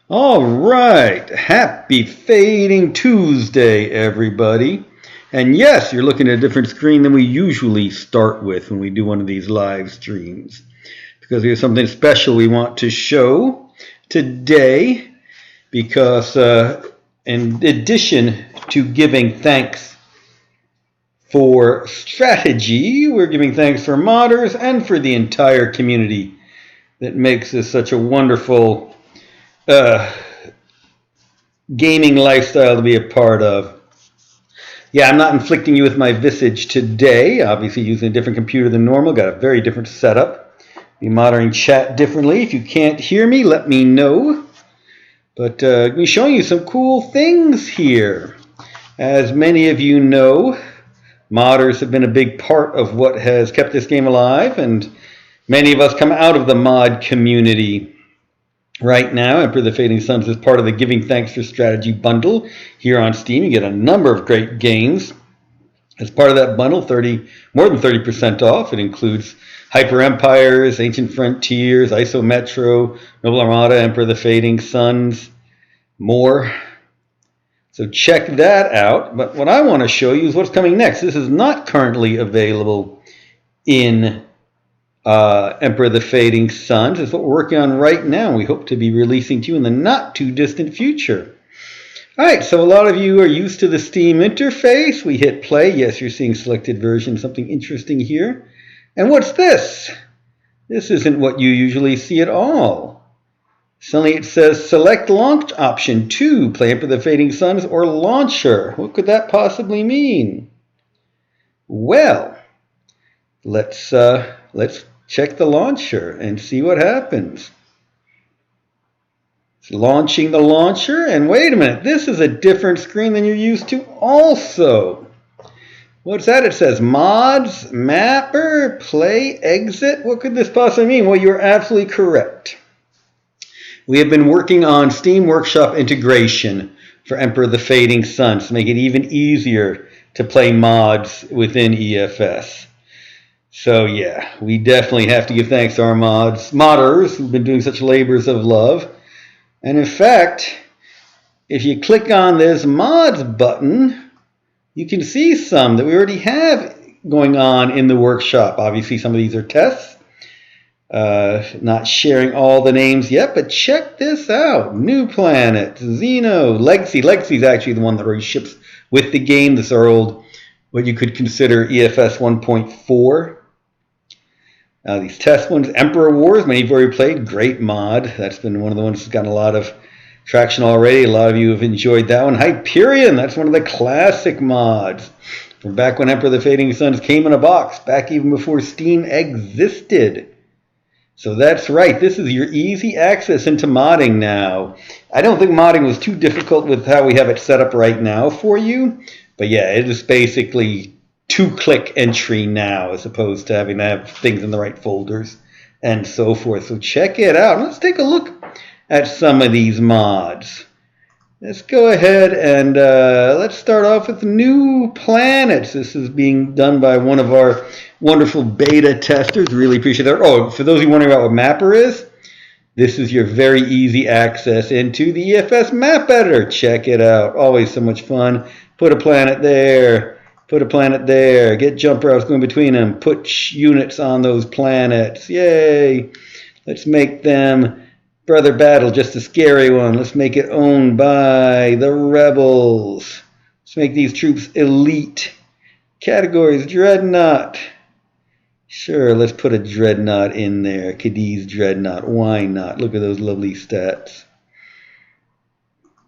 All right, happy Fading Tuesday, everybody. And yes, you're looking at a different screen than we usually start with when we do one of these live streams, because we have something special we want to show today, because in addition to giving thanks for strategy, we're giving thanks for modders and for the entire community that makes this such a wonderful gaming lifestyle to be a part of. Yeah, I'm not inflicting you with my visage today. Obviously using a different computer than normal. Got a very different setup. Be monitoring chat differently. If you can't hear me, let me know. But I'll be showing you some cool things here. As many of you know, modders have been a big part of what has kept this game alive, and many of us come out of the mod community. Right now, Emperor of the Fading Suns is part of the Giving Thanks for Strategy bundle here on Steam. You get a number of great games. As part of that bundle, more than 30% off. It includes Hyper Empires, Ancient Frontiers, Iso Metro, Noble Armada, Emperor of the Fading Suns, more. So check that out. But what I want to show you is what's coming next. This is not currently available in Emperor of the Fading Suns. It's what we're working on right now. We hope to be releasing to you in the not too distant future. Alright, so a lot of you are used to the Steam interface. We hit play. Yes, you're seeing selected version. Something interesting here. And what's this? This isn't what you usually see at all. Suddenly it says select launch option 2, play Emperor of the Fading Suns or launcher. What could that possibly mean? Well, let's check the launcher and see what happens. It's launching the launcher, and wait a minute, this is a different screen than you're used to also. What's that? It says mods, mapper, play, exit. What could this possibly mean? Well, you're absolutely correct. We have been working on Steam Workshop integration for Emperor of the Fading Suns to make it even easier to play mods within EFS. So yeah, we definitely have to give thanks to our modders who've been doing such labors of love. And in fact, if you click on this mods button, you can see some that we already have going on in the workshop. Obviously, some of these are tests. Not sharing all the names yet, but check this out. New Planet, Xeno, Legacy. Legacy is actually the one that already ships with the game. This is our old, what you could consider EFS 1.4. These test ones, Emperor Wars, many of you have already played. Great mod. That's been one of the ones that's gotten a lot of traction already. A lot of you have enjoyed that one. Hyperion, that's one of the classic mods from back when Emperor of the Fading Suns came in a box, back even before Steam existed. So that's right, this is your easy access into modding now. I don't think modding was too difficult with how we have it set up right now for you. But yeah, it is basically two-click entry now as opposed to having to have things in the right folders and so forth. So check it out. Let's take a look at some of these mods. Let's go ahead and let's start off with New Planets. This is being done by one of our wonderful beta testers. Really appreciate that. Oh, for those of you wondering about what Mapper is, this is your very easy access into the EFS map editor. Check it out. Always so much fun. Put a planet there. Put a planet there. Get jump routes going between them. Put units on those planets. Yay. Let's make them Brother Battle, just a scary one. Let's make it owned by the rebels. Let's make these troops elite. Categories, Dreadnought. Sure, let's put a Dreadnought in there. Cadiz Dreadnought. Why not? Look at those lovely stats.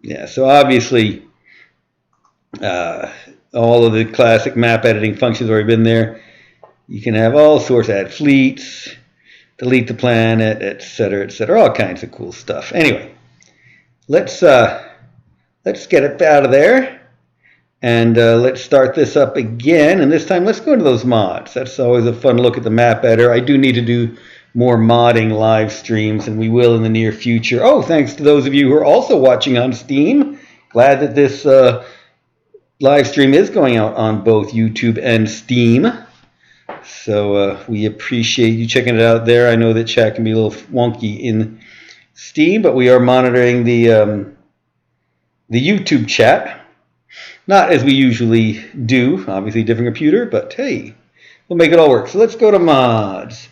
Yeah, so obviously all of the classic map editing functions have already been there. You can have all sorts, add fleets, delete the planet, etc., all kinds of cool stuff. Anyway, let's get it out of there, and let's start this up again. And this time, let's go into those mods. That's always a fun look at the map editor. I do need to do more modding live streams, and we will in the near future. Oh, thanks to those of you who are also watching on Steam. Glad that this live stream is going out on both YouTube and Steam. So we appreciate you checking it out there. I know that chat can be a little wonky in Steam, but we are monitoring the YouTube chat. Not as we usually do, obviously different computer, but hey, we'll make it all work. So let's go to mods.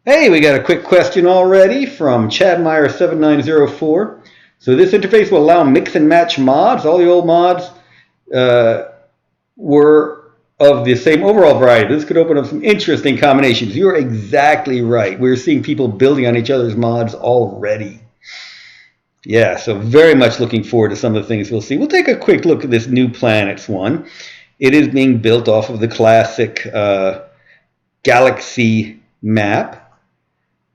Hey, we got a quick question already from ChadMeyer7904. So this interface will allow mix and match mods. All the old mods were of the same overall variety. This could open up some interesting combinations. You're exactly right. We're seeing people building on each other's mods already. Yeah, so very much looking forward to some of the things we'll see. We'll take a quick look at this New Planets one. It is being built off of the classic Galaxy map.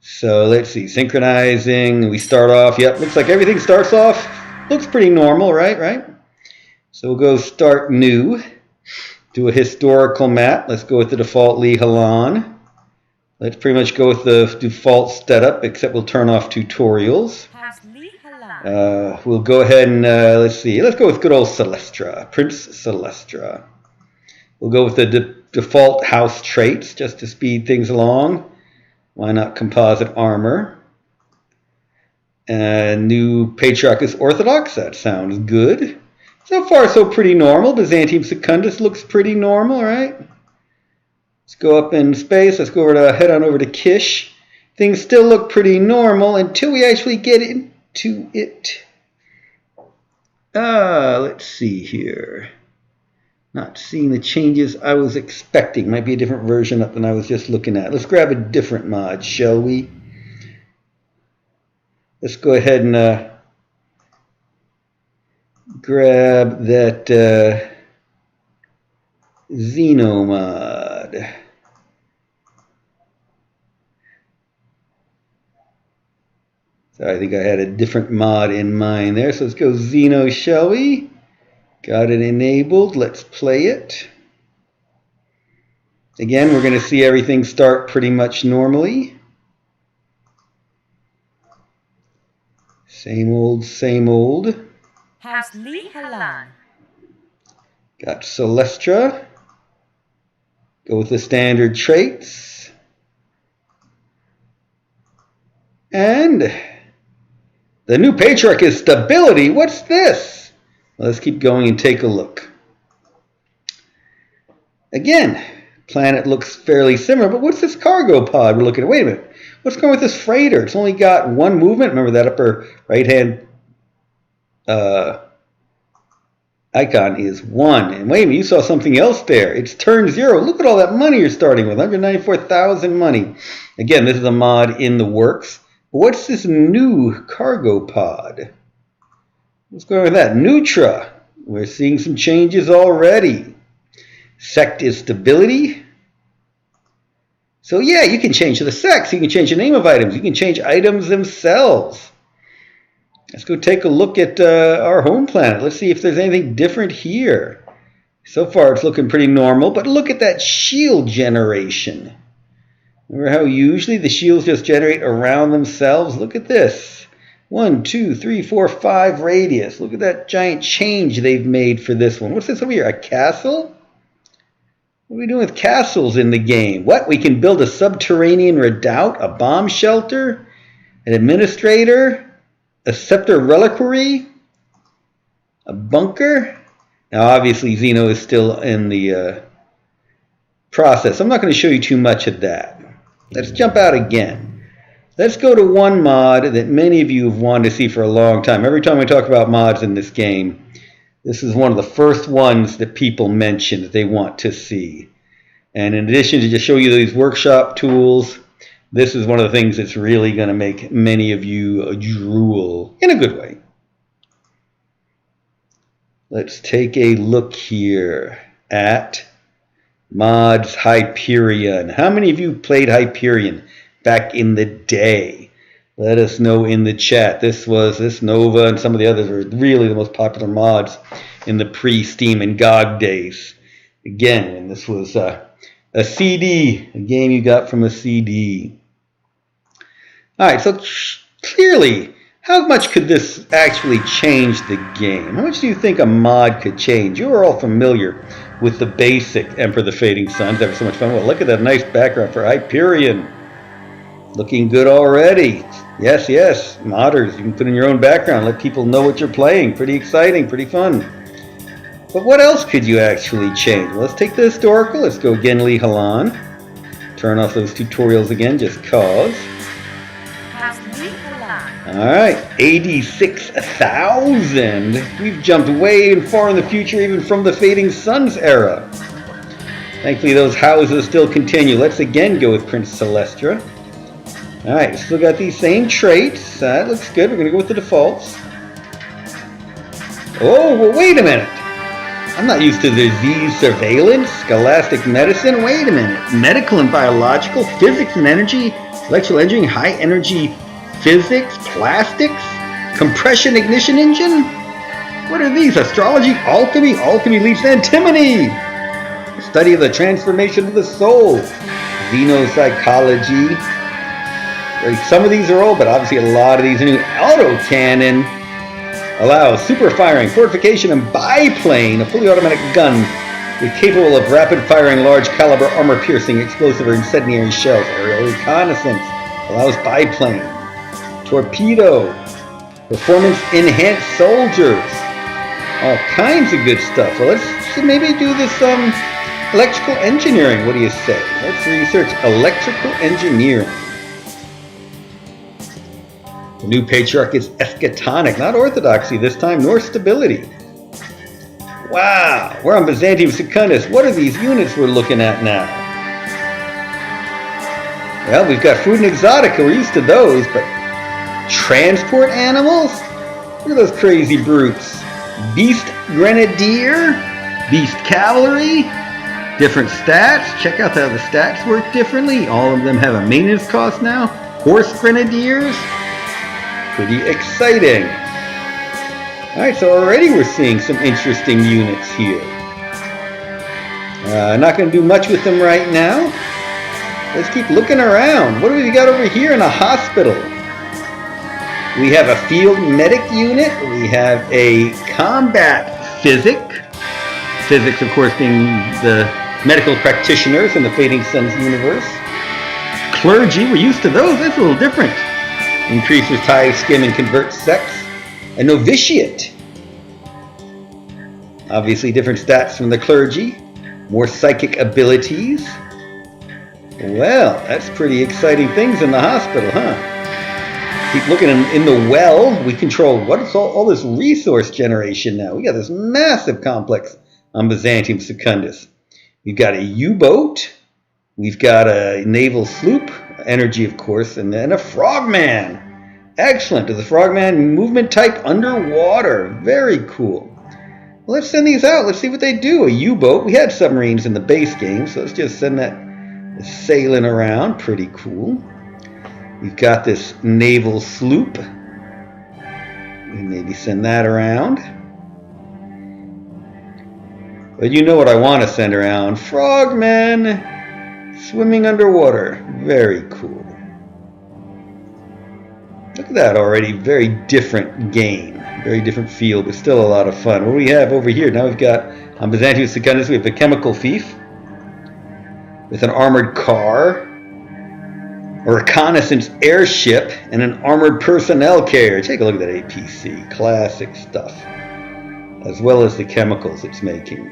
So let's see, synchronizing. We start off, yep, looks like everything starts off, looks pretty normal, right? So we'll go start new, do a historical map. Let's go with the default Lee Halan. Let's pretty much go with the default setup, except we'll turn off tutorials. We'll go ahead and, let's go with good old Celestra, Prince Celestra. We'll go with the default house traits, just to speed things along. Why not composite armor? New Patriarch is Orthodox, that sounds good. So far, so pretty normal. Byzantium Secundus looks pretty normal, right? Let's go up in space. Let's go head on over to Kish. Things still look pretty normal until we actually get into it. Let's see here. Not seeing the changes I was expecting. Might be a different version than I was just looking at. Let's grab a different mod, shall we? Let's go ahead and grab that Xeno mod. So I think I had a different mod in mind there. So let's go Xeno, shall we? Got it enabled. Let's play it. Again, we're going to see everything start pretty much normally. Same old, same old. House Lee Halan. Got Celestra. Go with the standard traits. And the new Patriarch is Stability. What's this? Let's keep going and take a look. Again, planet looks fairly similar, but what's this cargo pod we're looking at? Wait a minute. What's going with this freighter? It's only got one movement. Remember that upper right-hand icon is 1. And wait a minute, you saw something else there. It's turn 0. Look at all that money you're starting with, 194,000 money. Again, this is a mod in the works. But what's this new cargo pod? What's going on with that? Nutra. We're seeing some changes already. Sect is Stability. So yeah, you can change the sex. You can change the name of items. You can change items themselves. Let's go take a look at our home planet. Let's see if there's anything different here. So far it's looking pretty normal, but look at that shield generation. Remember how usually the shields just generate around themselves? Look at this. 1, 2, 3, 4, 5 radius. Look at that giant change they've made for this one. What's this over here? A castle? What are we doing with castles in the game? What? We can build a subterranean redoubt, a bomb shelter, an administrator, a scepter reliquary, a bunker. Now, obviously, Xeno is still in the process. I'm not going to show you too much of that. Let's jump out again. Let's go to one mod that many of you have wanted to see for a long time. Every time we talk about mods in this game, this is one of the first ones that people mention that they want to see. And in addition to just show you these workshop tools, this is one of the things that's really going to make many of you drool in a good way. Let's take a look here at mods Hyperion. How many of you played Hyperion back in the day? Let us know in the chat. This Nova and some of the others were really the most popular mods in the pre-Steam and GOG days. Again, when this was a CD, a game you got from a CD. All right, so clearly, how much could this actually change the game? How much do you think a mod could change? You are all familiar with the basic Emperor the Fading Suns. Having so much fun. Well, look at that nice background for Hyperion. Looking good already. Yes, yes, modders. You can put in your own background, let people know what you're playing. Pretty exciting, pretty fun. But what else could you actually change? Well, let's take the historical. Let's go again, Lee Halan. Turn off those tutorials again, just cause. House Lee Halan. Alright, 86,000. We've jumped way far in the future, even from the Fading Suns era. Thankfully, those houses still continue. Let's again go with Prince Celestra. Alright, still got these same traits. That looks good. We're going to go with the defaults. Oh, well, wait a minute. I'm not used to disease surveillance, scholastic medicine. Wait a minute. Medical and biological, physics and energy, electrical engineering, high energy physics, plastics, compression ignition engine. What are these? Astrology, alchemy, alchemy leads to antimony. Study of the transformation of the soul, xenopsychology. Some of these are old, but obviously a lot of these are new. Autocannon allows super firing, fortification, and biplane, a fully automatic gun is capable of rapid firing large caliber armor piercing explosive or incendiary shells. Aerial reconnaissance allows biplane. Torpedo, performance enhanced soldiers. All kinds of good stuff. Well, let's maybe do this electrical engineering. What do you say? Let's research electrical engineering. The new patriarch is eschatonic, not orthodoxy this time, nor stability. Wow, we're on Byzantium Secundus. What are these units we're looking at now? Well, we've got food and exotica. We're used to those, but transport animals? Look at those crazy brutes. Beast Grenadier, Beast Cavalry, different stats. Check out how the stats work differently. All of them have a maintenance cost now. Horse Grenadiers. Pretty exciting. Alright, so already we're seeing some interesting units here. Not going to do much with them right now. Let's keep looking around. What do we got over here in a hospital? We have a field medic unit. We have a combat physic. Physics, of course, being the medical practitioners in the Fading Suns universe. Clergy, we're used to those. That's a little different. Increases tithe, skim, and converts sex. A novitiate. Obviously different stats from the clergy. More psychic abilities. Well, that's pretty exciting things in the hospital, huh? Keep looking in the well. We control what's all this resource generation now. We got this massive complex on Byzantium Secundus. We've got a U-boat. We've got a naval sloop. Energy, of course, and then a frogman. Excellent. Is the frogman movement type underwater? Very cool. Well, let's send these out. Let's see what they do. A U-boat. We had submarines in the base game, so let's just send that sailing around. Pretty cool. We've got this naval sloop. We maybe send that around. But you know what I want to send around. Frogmen. Swimming underwater. Very cool. Look at that already. Very different game. Very different feel, but still a lot of fun. What do we have over here? Now we've got, on Byzantium Secundus, we have the chemical thief with an armored car, a reconnaissance airship, and an armored personnel carrier. Take a look at that APC. Classic stuff. As well as the chemicals it's making.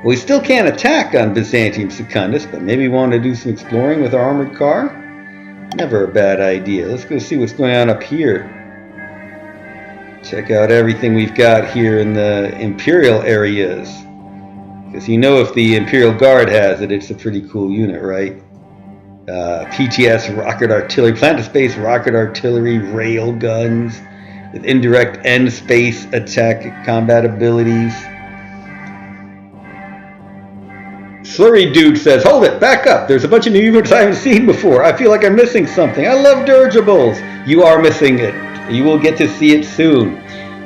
We still can't attack on Byzantium Secundus, but maybe we want to do some exploring with our armored car. Never a bad idea. Let's go see what's going on up here. Check out everything we've got here in the Imperial areas. Because you know if the Imperial Guard has it, it's a pretty cool unit, right? PTS rocket artillery, plant-to-space rocket artillery, rail guns, with indirect and space attack combat abilities. Slurry Dude says, hold it, back up. There's a bunch of new units I haven't seen before. I feel like I'm missing something. I love dirigibles. You are missing it. You will get to see it soon.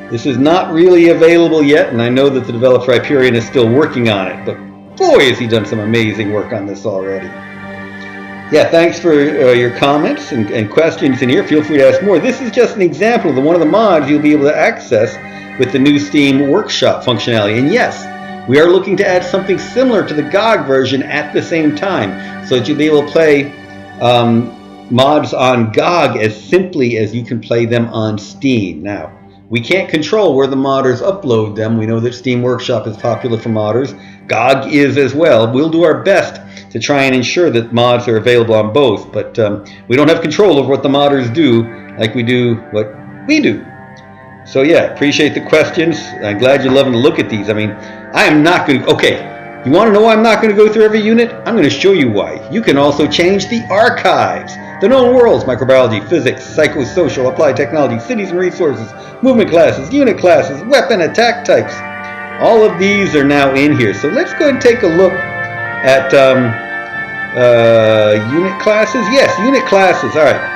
This is not really available yet, and I know that the developer Hyperion is still working on it, but boy has he done some amazing work on this already. Yeah, thanks for your comments and questions in here. Feel free to ask more. This is just an example of one of the mods you'll be able to access with the new Steam Workshop functionality. And yes, we are looking to add something similar to the GOG version at the same time, so that you'll be able to play mods on GOG as simply as you can play them on Steam. Now, we can't control where the modders upload them. We know that Steam Workshop is popular for modders. GOG is as well. We'll do our best to try and ensure that mods are available on both, but we don't have control over what the modders do like we do what we do. So yeah, appreciate the questions. I'm glad you're loving to look at these. I mean, I am not going to... Okay, you want to know why I'm not going to go through every unit? I'm going to show you why. You can also change the archives. The known worlds, microbiology, physics, psychosocial, applied technology, cities and resources, movement classes, unit classes, weapon attack types. All of these are now in here. So let's go and take a look at unit classes. Yes, unit classes. All right.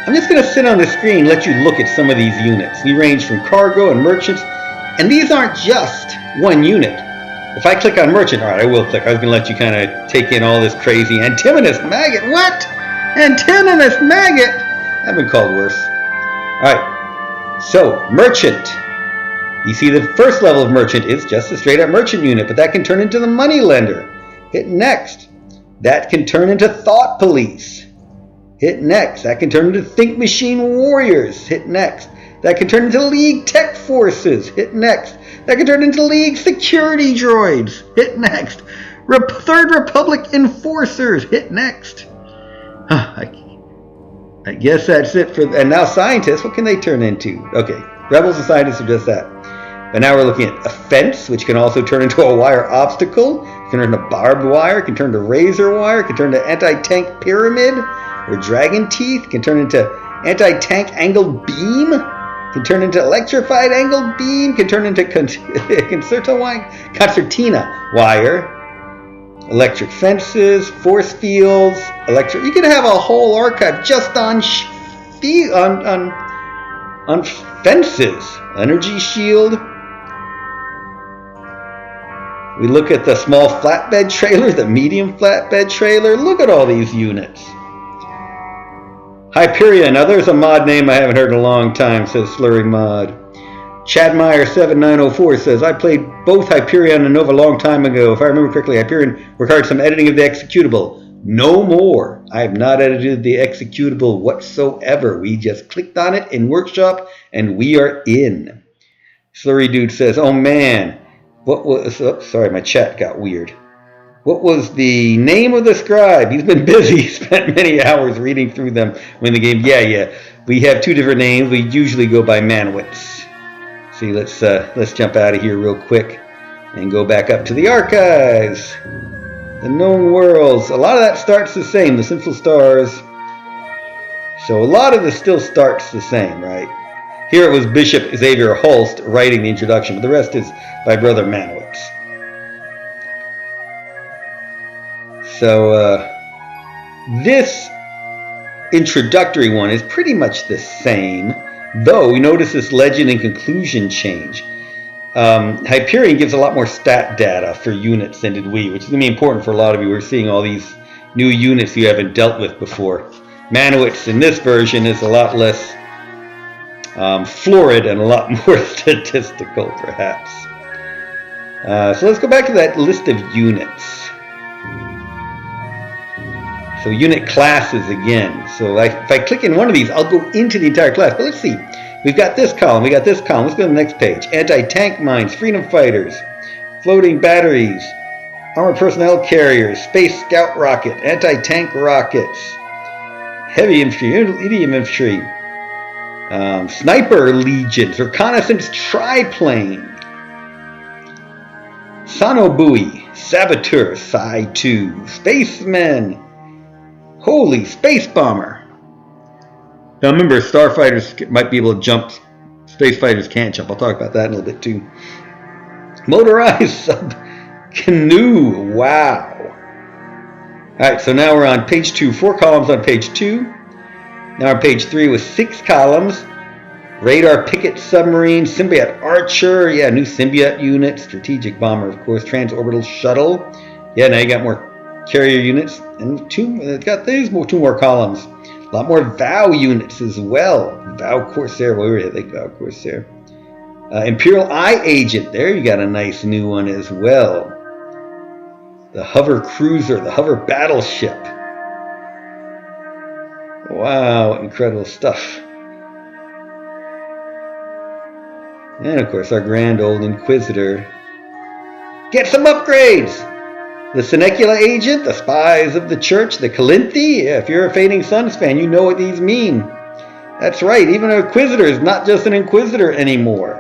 I'm just going to sit on the screen and let you look at some of these units. We range from cargo and merchants. And these aren't just one unit. If I click on merchant, all right, I will click. I was going to let you kind of take in all this crazy antimonous maggot. What? Antimonous maggot? I've been called worse. All right. So, merchant. You see the first level of merchant is just a straight up merchant unit, but that can turn into the money lender. Hit next. That can turn into thought police. Hit next. That can turn into think machine warriors. Hit next. That can turn into League Tech Forces. Hit next. That can turn into League Security Droids. Hit next. Third Republic Enforcers. Hit next. I guess that's it for... And now scientists, what can they turn into? Okay, rebels and scientists are just that. But now we're looking at offense, which can also turn into a wire obstacle. It can turn into barbed wire. It can turn to razor wire. It can turn to anti-tank pyramid or dragon teeth. It can turn into anti-tank angled beam. It can turn into electrified angled beam. It can turn into concertina wire. Electric fences, force fields, electric. You can have a whole archive just on fences. Energy shield. We look at the small flatbed trailer, the medium flatbed trailer. Look at all these units. Hyperion. Now there's a mod name I haven't heard in a long time, says Slurry Mod. Chadmeyer7904 says, I played both Hyperion and Nova a long time ago. If I remember correctly, Hyperion required some editing of the executable. No more. I have not edited the executable whatsoever. We just clicked on it in Workshop and we are in. Slurry Dude says, oh man, what was... Oh, sorry, my chat got weird. What was the name of the scribe? He's been busy. He spent many hours reading through them when the game... Yeah. We have two different names. We usually go by Manowitz. See, let's jump out of here real quick and go back up to the archives. The known worlds. A lot of that starts the same. The Simple Stars. So a lot of this still starts the same, right? Here it was Bishop Xavier Holst writing the introduction, but the rest is by Brother Manowitz. So this introductory one is pretty much the same, though we notice this legend and conclusion change. Hyperion gives a lot more stat data for units than did we, which is going to be important for a lot of you who are seeing all these new units you haven't dealt with before. Manowitz in this version is a lot less florid and a lot more statistical, perhaps. So let's go back to that list of units. So unit classes again. So if I click in one of these, I'll go into the entire class. But let's see. We've got this column. We got this column. Let's go to the next page. Anti-tank mines, freedom fighters, floating batteries, armored personnel carriers, space scout rocket, anti-tank rockets, heavy infantry, medium infantry, sniper legions, reconnaissance triplane, sonobui, saboteur, Psi-2, spacemen, holy space bomber. Now remember, starfighters might be able to jump. Space fighters can't jump. I'll talk about that in a little bit too. Motorized sub canoe. Wow. Alright, so now we're on page 2. 4 columns on page 2. Now on page 3 with 6 columns. Radar picket submarine, symbiote archer. Yeah, new symbiote unit. Strategic bomber, of course. Transorbital shuttle. Yeah, now you got more carrier units. And it's got these 2 more columns. A lot more VOW units as well. VOW Corsair. Where did they VOW Corsair? Imperial Eye Agent. There you got a nice new one as well. The Hover Cruiser. The Hover Battleship. Wow, incredible stuff. And of course, our grand old Inquisitor. Get some upgrades! The Senecula Agent, the Spies of the Church, the Calinthi. Yeah, if you're a Fading Suns fan, you know what these mean. That's right, even an Inquisitor is not just an Inquisitor anymore.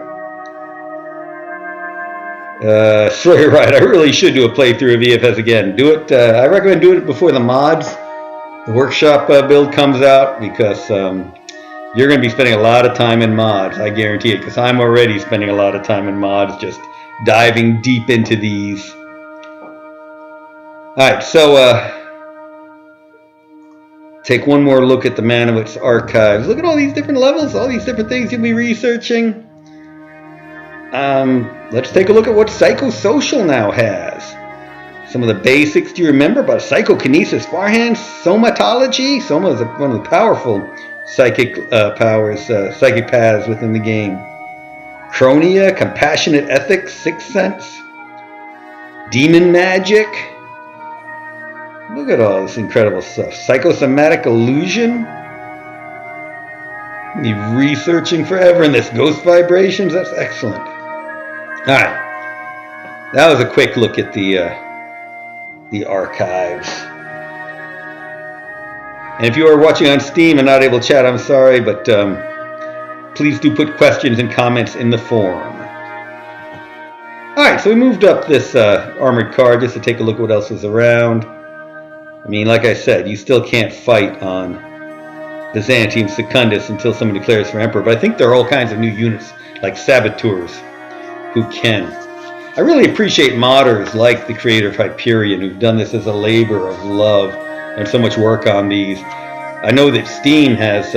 So you're right, I really should do a playthrough of EFS again. Do it. I recommend doing it before the mods, the workshop build comes out, because you're going to be spending a lot of time in mods, I guarantee it, because I'm already spending a lot of time in mods, just diving deep into these. Alright, so take one more look at the Manowitz archives. Look at all these different levels, all these different things you'll be researching. Let's take a look at what Psychosocial now has. Some of the basics do you remember about psychokinesis, farhand somatology? Soma is one of the powerful psychic powers, psychic paths within the game. Chronia, compassionate ethics, sixth sense, demon magic. Look at all this incredible stuff. Psychosomatic illusion. Be researching forever in this. Ghost vibrations. That's excellent. All right. That was a quick look at the archives. And if you are watching on Steam and not able to chat, I'm sorry, but please do put questions and comments in the forum. Alright, so we moved up this armored car just to take a look at what else is around. I mean, like I said, you still can't fight on Byzantium Secundus until somebody declares for Emperor, but I think there are all kinds of new units, like Saboteurs, who can. I really appreciate modders like the creator of Hyperion, who've done this as a labor of love and so much work on these. I know that Steam has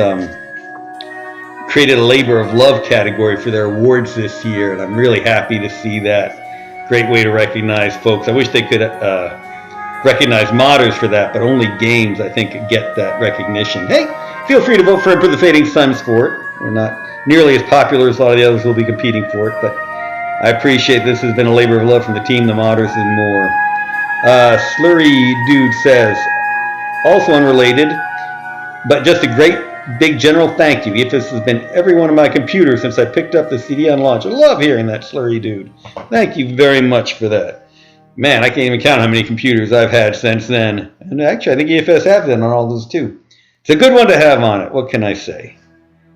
created a labor of love category for their awards this year, and I'm really happy to see that. Great way to recognize folks. I wish they could recognize modders for that, but only games, I think, get that recognition. Hey, feel free to vote for Emperor the Fading Suns for it. We're not nearly as popular as a lot of the others who will be competing for it, but I appreciate this has been a labor of love from the team, the modders, and more. Slurry Dude says, also unrelated, but just a great big general thank you. EFS has been every one of my computers since I picked up the CD on launch. I love hearing that, Slurry Dude. Thank you very much for that. Man, I can't even count how many computers I've had since then. And actually, I think EFS has them on all those too. It's a good one to have on it. What can I say?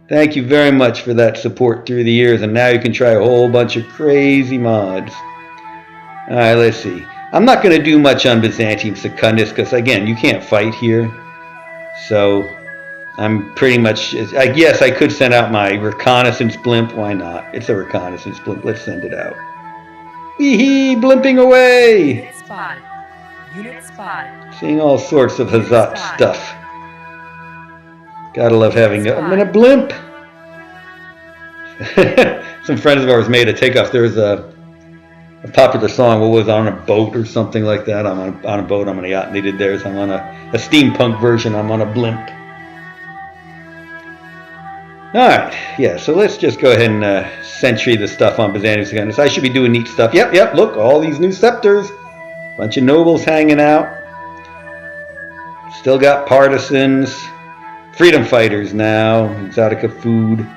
Thank you very much for that support through the years, and now you can try a whole bunch of crazy mods. Alright, let's see. I'm not going to do much on Byzantium Secundus, because again, you can't fight here. So, I'm pretty much... I guess I could send out my reconnaissance blimp. Why not? It's a reconnaissance blimp. Let's send it out. Wee-hee! Blimping away! Unit spotted. Unit spotted. Seeing all sorts of Hazat stuff. Gotta love having I'm in a blimp. Some friends of ours made a takeoff. There was a popular song, what was it, on a boat or something like that. I'm on a boat, I'm on a yacht, and they did theirs. I'm on a steampunk version, I'm on a blimp. Alright, yeah, so let's just go ahead and sentry the stuff on Byzantium Secundus. I should be doing neat stuff. Yep, look, all these new scepters. Bunch of nobles hanging out. Still got partisans. Freedom fighters now. Exotica food.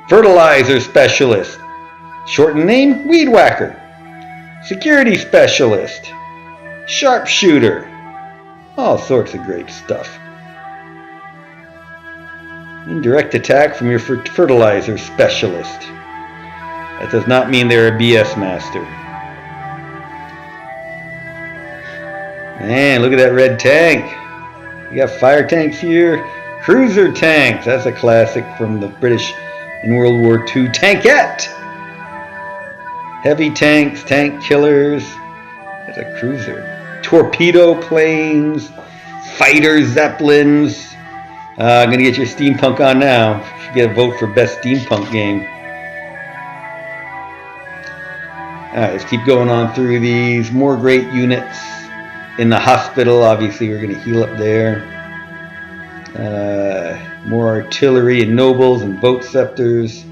Fertilizer specialist. Shortened name, Weed Whacker. Security specialist. Sharpshooter. All sorts of great stuff. Indirect attack from your fertilizer specialist. That does not mean they're a BS master. Man, look at that red tank. You got fire tanks here. Cruiser tanks. That's a classic from the British in World War II. Tankette. Heavy tanks, tank killers. That's a cruiser. Torpedo planes. Fighter zeppelins. I'm going to get your steampunk on now. You should get a vote for best steampunk game. Alright, let's keep going on through these. More great units. In the hospital, obviously, we're going to heal up there. More artillery and nobles and boat scepters.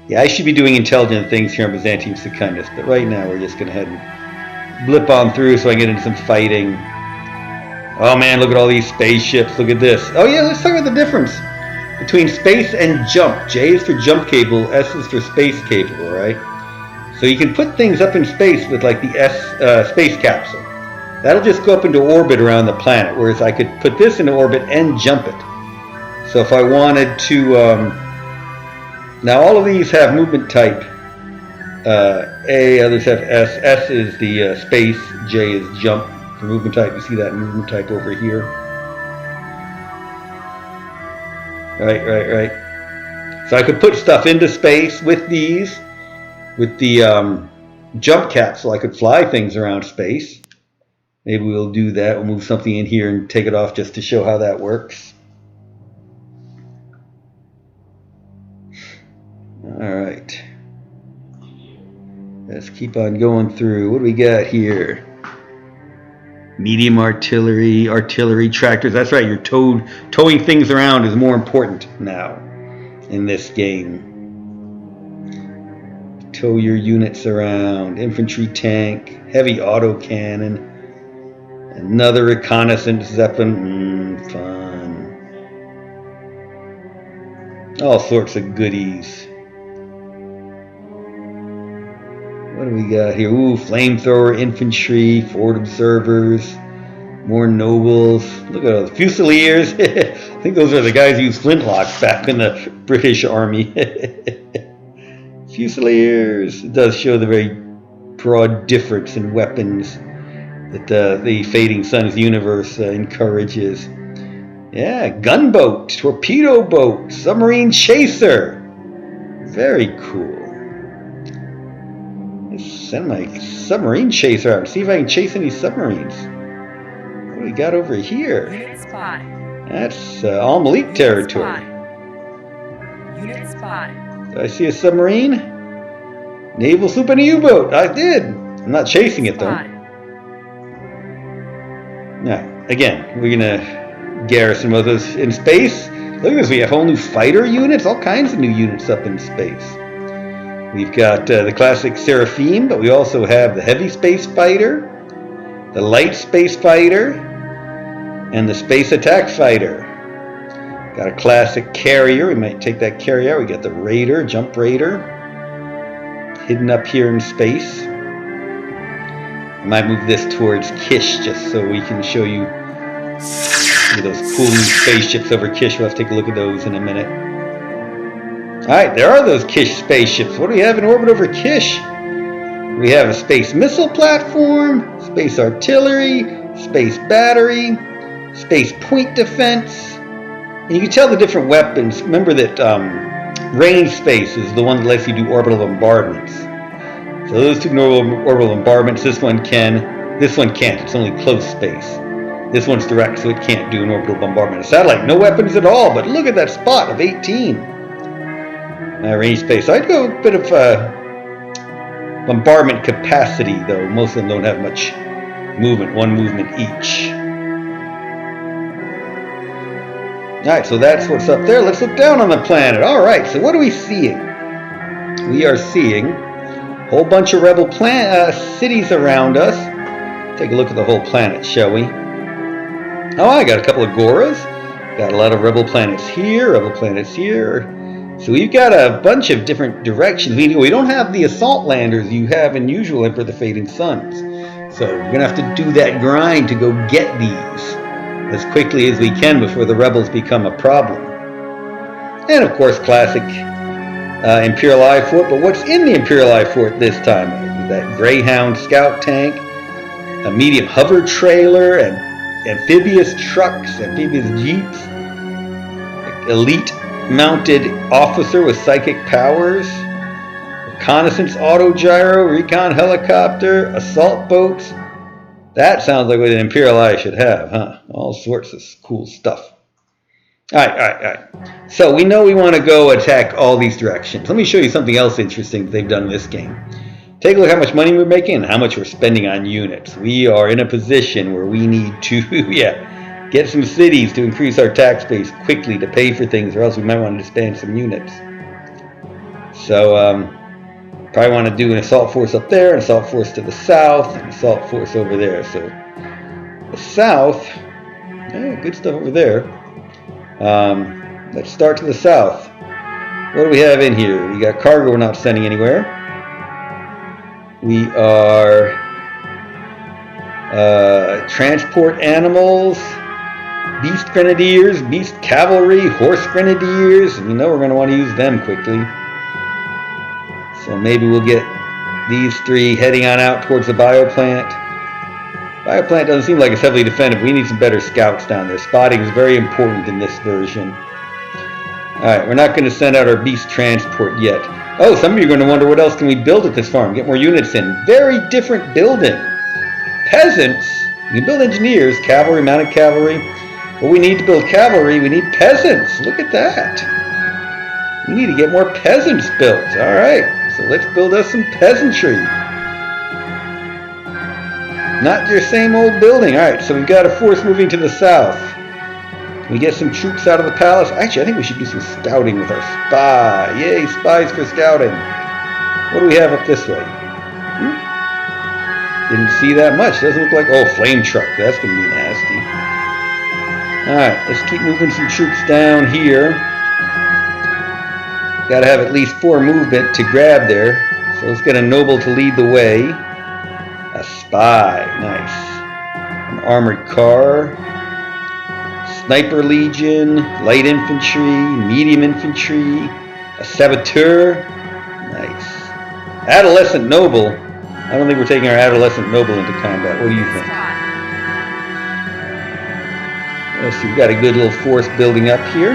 Yeah, I should be doing intelligent things here on Byzantium Secundus, but right now we're just going to head and blip on through so I can get into some fighting. Oh man, look at all these spaceships. Look at this. Oh yeah, let's talk about the difference between space and jump. J is for jump cable, S is for space cable, right? So you can put things up in space with like the space capsule. That'll just go up into orbit around the planet, whereas I could put this into orbit and jump it. So if I wanted to, now all of these have movement type. A, others have S. S is the space, J is jump. For movement type, you see that movement type over here. Right. So I could put stuff into space with these. With the jump capsule, I could fly things around space. Maybe we'll do that. We'll move something in here and take it off just to show how that works. Alright. Let's keep on going through. What do we got here? Medium artillery, artillery tractors. That's right, you're towing things around is more important now in this game. Tow your units around. Infantry tank, heavy autocannon, another reconnaissance zeppelin. Fun. All sorts of goodies. What do we got here? Ooh, flamethrower infantry, forward observers, more nobles. Look at all the fusiliers. I think those are the guys who used flintlocks back in the British Army. Fusiliers. It does show the very broad difference in weapons that the Fading Suns universe encourages. Yeah, gunboat, torpedo boat, submarine chaser. Very cool. Let's send my submarine chaser out and see if I can chase any submarines. What do we got over here? Unit spotted. That's all Malik territory. Unit spotted. Did I see a submarine? Naval sloop and a U-boat. I did. I'm not chasing it though. Now, again, we're gonna garrison with us in space. Look at this. We have whole new fighter units. All kinds of new units up in space. We've got the classic Seraphim, but we also have the heavy space fighter, the light space fighter, and the space attack fighter. Got a classic carrier. We might take that carrier out. We got the Raider, Jump Raider, hidden up here in space. I might move this towards Kish just so we can show you those cool new spaceships over Kish. We'll have to take a look at those in a minute. Alright, there are those Kish spaceships. What do we have in orbit over Kish? We have a space missile platform, space artillery, space battery, space point defense. And you can tell the different weapons. Remember that range space is the one that lets you do orbital bombardments. So those two orbital bombardments, this one can, this one can't. It's only close space. This one's direct, so it can't do an orbital bombardment. A satellite, no weapons at all, but look at that spot of 18. Range space. I'd go a bit of bombardment capacity, though. Most of them don't have much movement, one movement each. Alright, so that's what's up there. Let's look down on the planet. Alright, so what are we seeing? We are seeing a whole bunch of rebel cities around us. Take a look at the whole planet, shall we? Oh, I got a couple of Goras. Got a lot of rebel planets here, rebel planets here. So we've got a bunch of different directions. We don't have the assault landers you have in usual Emperor of the Fading Suns. So we're going to have to do that grind to go get these as quickly as we can before the rebels become a problem. And of course, classic Imperial I Fort. But what's in the Imperial I Fort this time? That Greyhound scout tank, a medium hover trailer, and amphibious trucks, amphibious jeeps, elite mounted officer with psychic powers, reconnaissance autogyro, recon helicopter, assault boats. That sounds like what an Imperial I should have, huh? All sorts of cool stuff. Alright. So we know we want to go attack all these directions. Let me show you something else interesting that they've done in this game. Take a look at how much money we're making and how much we're spending on units. We are in a position where we need to, get some cities to increase our tax base quickly to pay for things, or else we might want to disband some units. So, probably want to do an assault force up there, an assault force to the south, an assault force over there. So, the south, Yeah, good stuff over there. Let's start to the south. What do we have in here? We got cargo we're not sending anywhere. We are transport animals, beast grenadiers, beast cavalry, horse grenadiers. We know we're going to want to use them quickly. So maybe we'll get these three heading on out towards the bioplant. Bioplant doesn't seem like it's heavily defended. We need some better scouts down there. Spotting is very important in this version. Alright, we're not going to send out our beast transport yet. Oh, some of you are going to wonder what else can we build at this farm. Get more units in. Very different building. Peasants. You can build engineers, cavalry, mounted cavalry. But we need to build cavalry. We need peasants. Look at that. We need to get more peasants built. Alright, so let's build us some peasantry. Not your same old building. Alright, so we've got a force moving to the south. We get some troops out of the palace. Actually, I think we should do some scouting with our spy. Yay, spies for scouting. What do we have up this way? Didn't see that much. Doesn't look like... Oh, flame truck. That's going to be nasty. Alright, let's keep moving some troops down here. Got to have at least 4 movement to grab there. So let's get a noble to lead the way. A spy. Nice. An armored car. Sniper Legion, light infantry, medium infantry, a saboteur. Nice. Adolescent noble. I don't think we're taking our adolescent noble into combat. What do you think? Let's see, we've got a good little force building up here.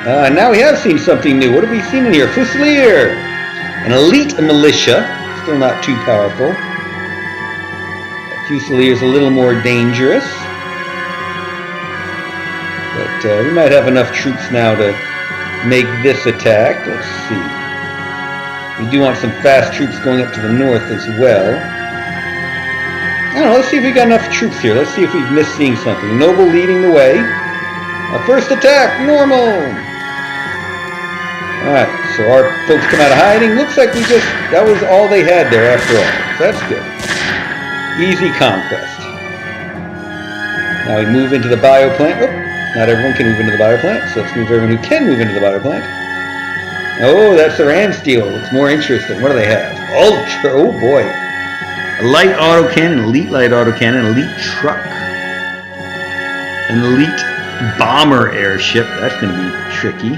Now we have seen something new. What have we seen in here? Fusilier. An elite militia. Still not too powerful. Fusilier is a little more dangerous. But we might have enough troops now to make this attack. Let's see. We do want some fast troops going up to the north as well. I don't know, let's see if we got enough troops here. Let's see if we've missed seeing something. Noble leading the way. Our first attack, normal! Alright, so our folks come out of hiding. Looks like that was all they had there after all. So that's good. Easy conquest. Now we move into the bioplant. Oh, not everyone can move into the bioplant, so let's move everyone who can move into the bioplant. Oh, that's the ram steel. Looks more interesting. What do they have? Ultra. Oh boy. A light autocannon, elite light autocannon, elite truck, an elite bomber airship. That's going to be tricky.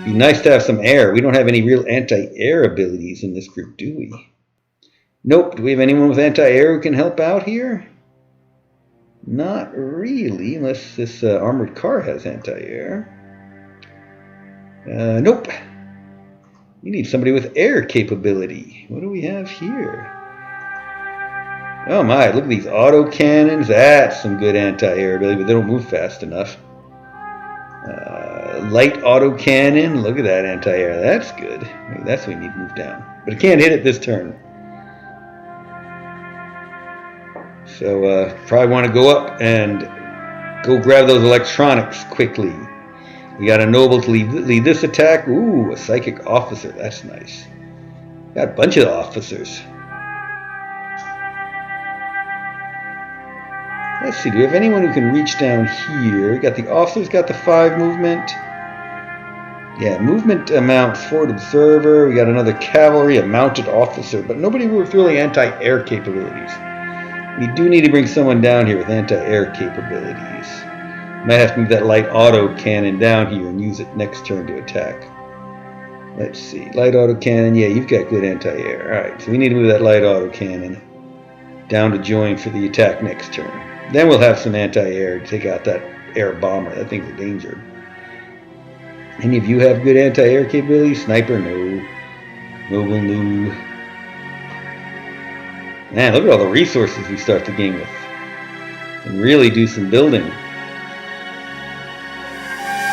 Be nice to have some air. We don't have any real anti-air abilities in this group, do we? Nope. Do we have anyone with anti-air who can help out here? Not really, unless this armored car has anti-air. Nope. We need somebody with air capability. What do we have here? Oh my, look at these autocannons. That's some good anti-air ability, but they don't move fast enough. Light autocannon. Look at that anti-air. That's good. Maybe that's what we need to move down. But it can't hit it this turn. So probably want to go up and go grab those electronics quickly. We got a noble to lead this attack. Ooh, a psychic officer. That's nice. Got a bunch of officers. Let's see, do we have anyone who can reach down here? Got the officers, got the 5 movement. Yeah, movement amounts, forward observer. We got another cavalry, a mounted officer, but nobody with really anti-air capabilities. We do need to bring someone down here with anti-air capabilities. Might have to move that light auto cannon down here and use it next turn to attack. Let's see, light auto cannon. Yeah, you've got good anti-air. Alright, so we need to move that light auto cannon down to join for the attack next turn. Then we'll have some anti-air to take out that air bomber. That thing's a danger. Any of you have good anti-air capabilities? Sniper? No. Noble? No. Man, look at all the resources we start the game with. And really do some building.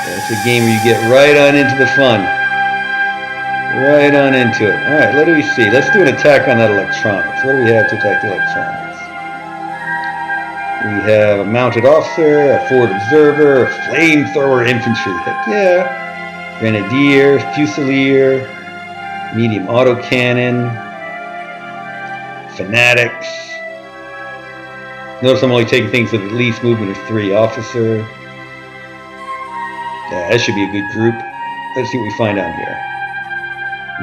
It's a game where you get right on into the fun. Right on into it. Alright, what do we see? Let's do an attack on that electronics. What do we have to attack the electronics? We have a mounted officer, a forward observer, a flamethrower infantry. Heck yeah. Grenadier, fusilier, medium autocannon, fanatics. Notice I'm only taking things with at least movement of 3. Officer. Yeah, that should be a good group. Let's see what we find down here.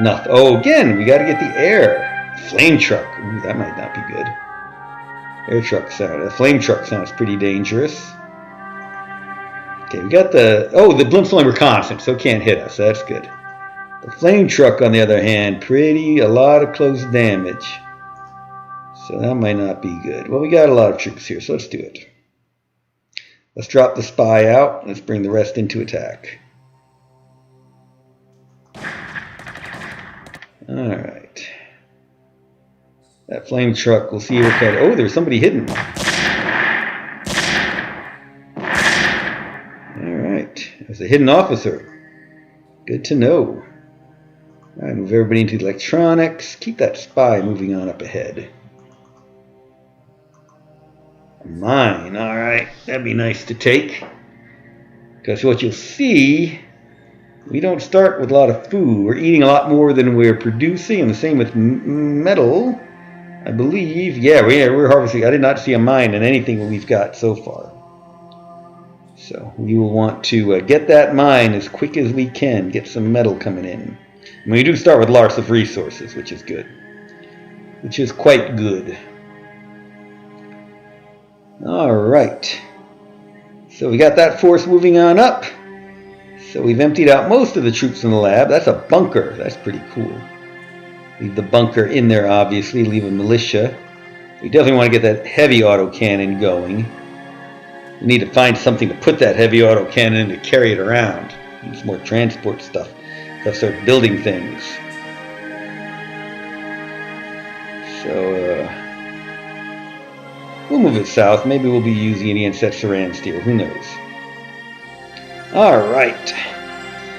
Nothing. Oh, again, we got to get the air. Flame truck. Ooh, that might not be good. Air truck sound. Flame truck sounds pretty dangerous. Okay, we got the... Oh, the blimp's only reconnaissance, so it can't hit us. That's good. The flame truck, on the other hand, a lot of close damage. So that might not be good. Well, we got a lot of troops here, so let's do it. Let's drop the spy out. Let's bring the rest into attack. Alright. That flame truck, we'll see what kind of... Oh, there's somebody hidden. Alright. There's a hidden officer. Good to know. Alright, move everybody into electronics. Keep that spy moving on up ahead. Mine, alright. That'd be nice to take. Because what you'll see, we don't start with a lot of food. We're eating a lot more than we're producing, and the same with metal, I believe. Yeah, we're harvesting. I did not see a mine in anything we've got so far. So we will want to get that mine as quick as we can, get some metal coming in. And we do start with lots of resources, which is good. Which is quite good. Alright. So we got that force moving on up. So we've emptied out most of the troops in the lab. That's a bunker. That's pretty cool. Leave the bunker in there, obviously. Leave a militia. We definitely want to get that heavy autocannon going. We need to find something to put that heavy autocannon in to carry it around. Need more transport stuff. Let's start building things. So, we'll move it south. Maybe we'll be using it against that Saran steel. Who knows? Alright.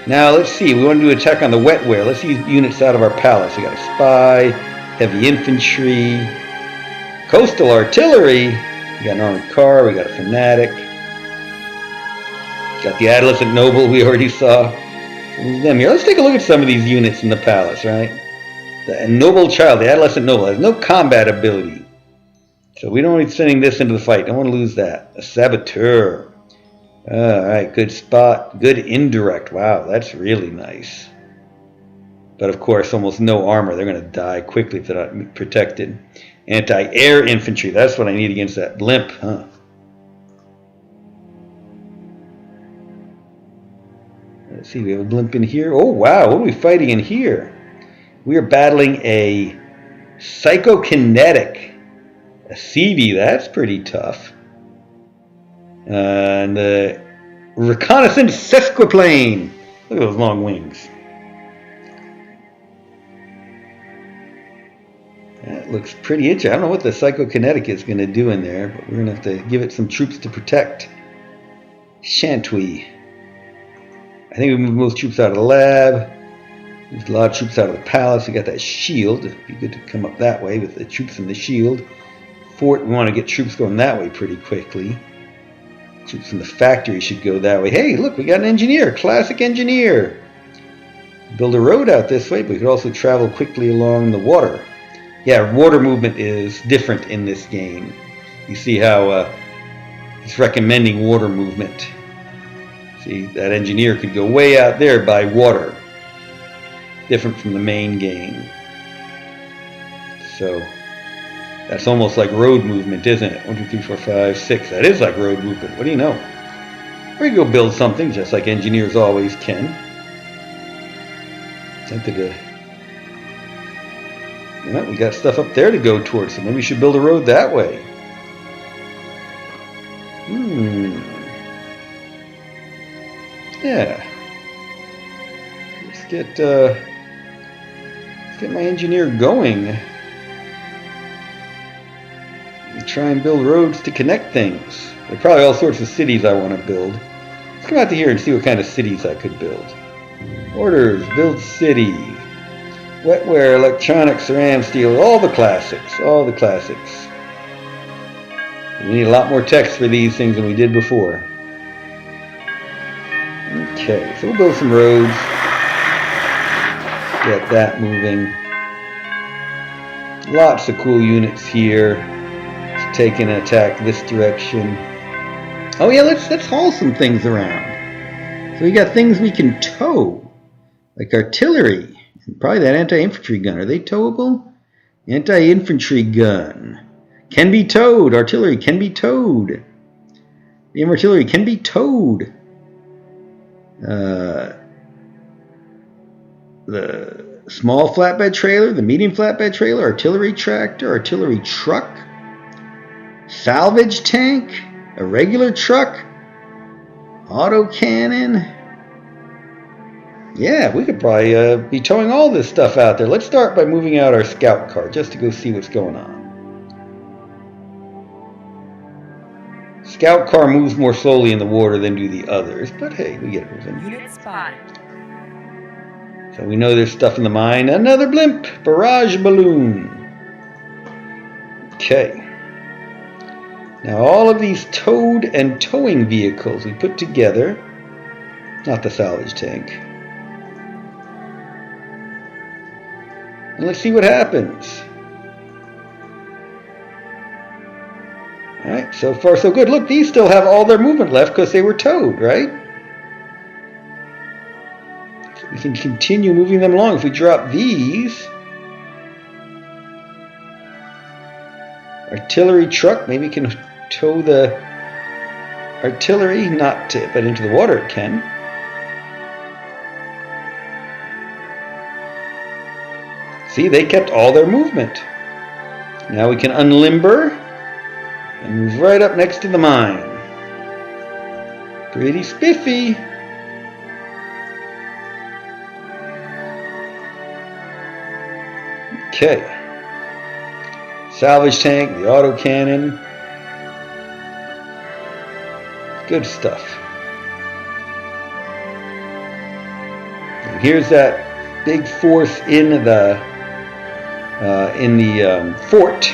Now, let's see. We want to do an attack on the wetware. Let's use units out of our palace. We got a spy, heavy infantry, coastal artillery. We got an armored car. We got a fanatic. Got the adolescent noble we already saw. Move them here. Let's take a look at some of these units in the palace, right? The noble child, the adolescent noble, has no combat ability. So we don't want to be sending this into the fight. Don't want to lose that. A saboteur. Alright, good spot. Good indirect. Wow, that's really nice. But of course, almost no armor. They're going to die quickly if they're not protected. Anti-air infantry. That's what I need against that blimp, huh? Let's see, we have a blimp in here. Oh, wow, what are we fighting in here? We are battling a psychokinetic. A CV, that's pretty tough. And the reconnaissance sesquiplane. Look at those long wings. That looks pretty itchy. I don't know what the psychokinetic is going to do in there, but we're going to have to give it some troops to protect. Shan't we? I think we moved most troops out of the lab. Moved a lot of troops out of the palace. We got that shield. It'd be good to come up that way with the troops in the shield. Fort, we want to get troops going that way pretty quickly. Troops in the factory should go that way. Hey, look, we got an engineer. Classic engineer. Build a road out this way, but we could also travel quickly along the water. Yeah, water movement is different in this game. You see how it's recommending water movement. See, that engineer could go way out there by water. Different from the main game. So, that's almost like road movement, isn't it? 1, 2, 3, 4, 5, 6. That is like road movement. What do you know? Or you go build something, just like engineers always can. Tempted to... Well, we got stuff up there to go towards, so maybe we should build a road that way. Yeah. Let's get my engineer going. And try and build roads to connect things. There are probably all sorts of cities I want to build. Let's come out to here and see what kind of cities I could build. Orders, build city. Wetware, electronics, Saran steel, all the classics, all the classics. We need a lot more text for these things than we did before. Okay, so we'll build some roads. Get that moving. Lots of cool units here. Let's take an attack this direction. Oh yeah, let's haul some things around. So we got things we can tow, like artillery, and probably that anti-infantry gun. Are they towable? Anti-infantry gun can be towed. Artillery can be towed. BM artillery can be towed. The small flatbed trailer, the medium flatbed trailer, artillery tractor, artillery truck, salvage tank, a regular truck, autocannon. Yeah, we could probably be towing all this stuff out there. Let's start by moving out our scout car just to go see what's going on. Scout car moves more slowly in the water than do the others, but hey, we get it moving. Unit spotted. So we know there's stuff in the mine. Another blimp, barrage balloon. Okay. Now all of these towed and towing vehicles we put together, not the salvage tank. And let's see what happens. Alright, so far so good. Look, these still have all their movement left because they were towed, right? So we can continue moving them along. If we drop these, artillery truck, maybe can tow the artillery, not to, but into the water it can. See, they kept all their movement. Now we can unlimber and move right up next to the mine. Pretty spiffy. Okay. Salvage tank, the autocannon. Good stuff. And here's that big force in the fort,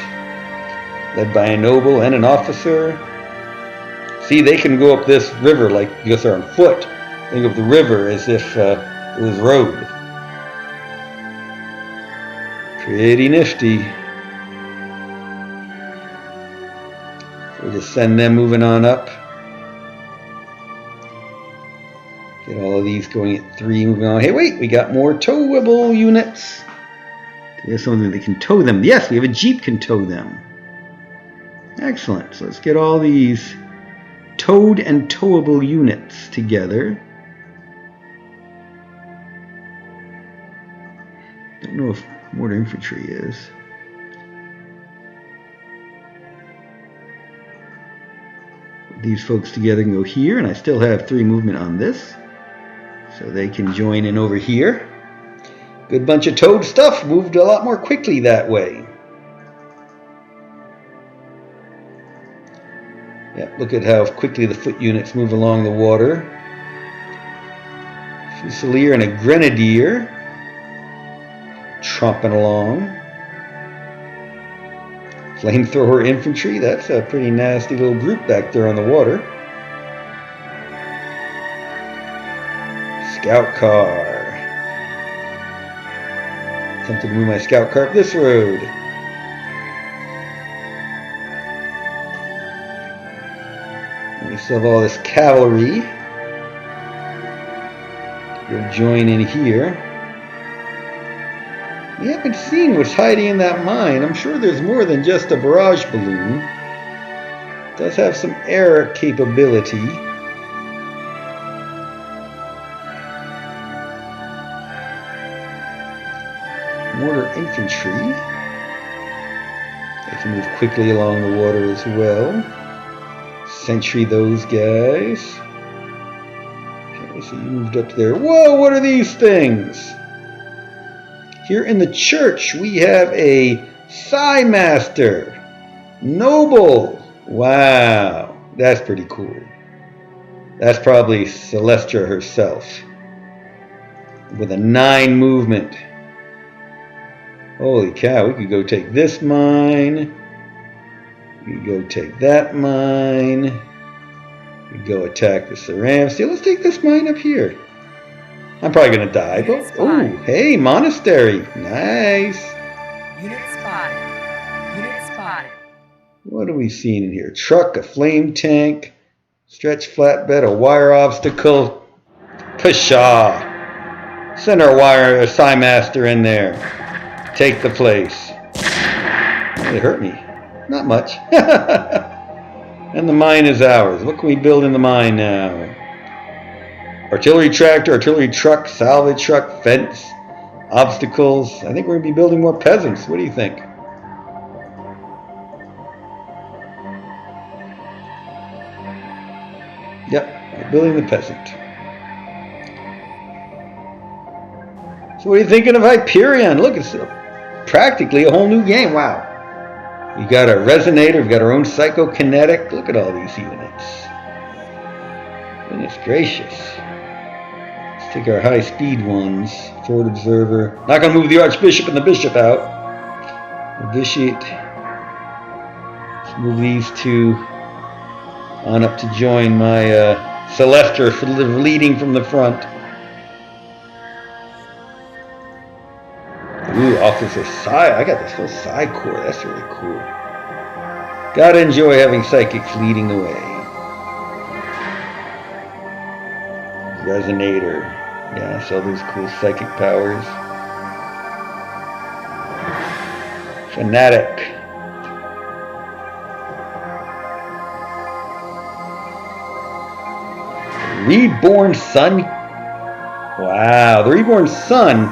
led by a noble and an officer. See, they can go up this river like because they're on foot. Think of the river as if it was road. Pretty nifty. So we'll just send them moving on up. Get all of these going at 3, moving on. Hey, wait, we got more towable units. There's something that can tow them. Yes, we have a Jeep can tow them. Excellent. So let's get all these towed and towable units together. Don't know if mortar infantry is. Put these folks together and go here, and I still have 3 movement on this. So they can join in over here. Good bunch of towed stuff. Moved a lot more quickly that way. Yep, look at how quickly the foot units move along the water. Fusilier and a grenadier tromping along. Flamethrower infantry, that's a pretty nasty little group back there on the water. Scout car. Tempted to move my scout car up this road. And we still have all this cavalry. Go join in here. We haven't seen what's hiding in that mine. I'm sure there's more than just a barrage balloon. It does have some air capability. Mortar infantry. They can move quickly along the water as well. Sentry those guys. Okay, so you moved up there. Whoa, what are these things? Here in the church, we have a Psi Master. Noble. Wow, that's pretty cool. That's probably Celestia herself. With a 9 movement. Holy cow, we could go take this mine. We could go take that mine. We could go attack the Saram. See, let's take this mine up here. I'm probably going to die. But, oh, hey, monastery. Nice. Unit spotted. Unit spotted. What are we seeing in here? Truck, a flame tank, stretch flatbed, a wire obstacle. Pshaw. Send our wire master in there. Take the place. It hurt me. Not much. And the mine is ours. What can we build in the mine now? Artillery tractor, artillery truck, salvage truck, fence, obstacles. I think we're going to be building more peasants. What do you think? Yep, we're building the peasant. So what are you thinking of Hyperion? Look, it's practically a whole new game. Wow. We got our resonator, we've got our own psychokinetic. Look at all these units. Goodness gracious. Let's take our high-speed ones. Forward observer. Not going to move the archbishop and the bishop out. Novitiate. Let's move these two on up to join my Celestor for leading from the front. Ooh, Officer Psi. I got this whole Psi Corps. That's really cool. Gotta enjoy having psychics leading the way. Resonator. Yeah, so those cool psychic powers. Fanatic. Reborn Sun. Wow, the Reborn Sun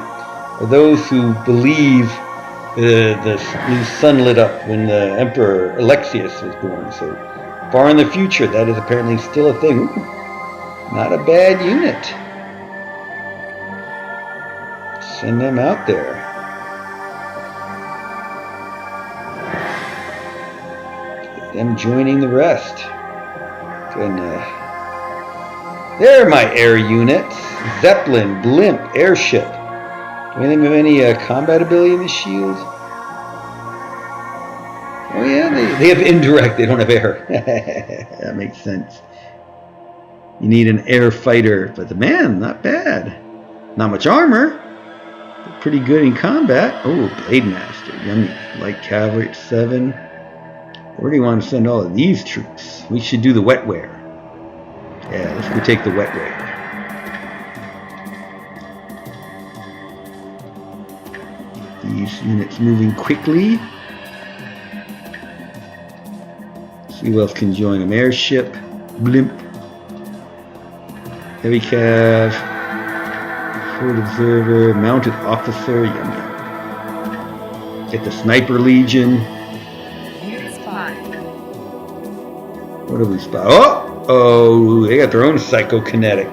are those who believe the new sun lit up when the Emperor Alexius was born. So far in the future, that is apparently still a thing. Ooh, not a bad unit. Send them out there. Get them joining the rest. They're my air units. Zeppelin, blimp, airship. Do they have any combat ability in the shield? Oh yeah, they have indirect, they don't have air. That makes sense. You need an air fighter, but the man, not bad. Not much armor, but pretty good in combat. Oh, Blade Master, yummy. Light cavalry at 7. Where do you want to send all of these troops? We should do the wetware. Yeah, let's go take the wetware. These units moving quickly. See who else can join them. Airship, blimp, heavy cav, forward observer, mounted officer. Yum yum. Get the sniper legion. Unit spot. What do we spot? Oh, they got their own psychokinetic.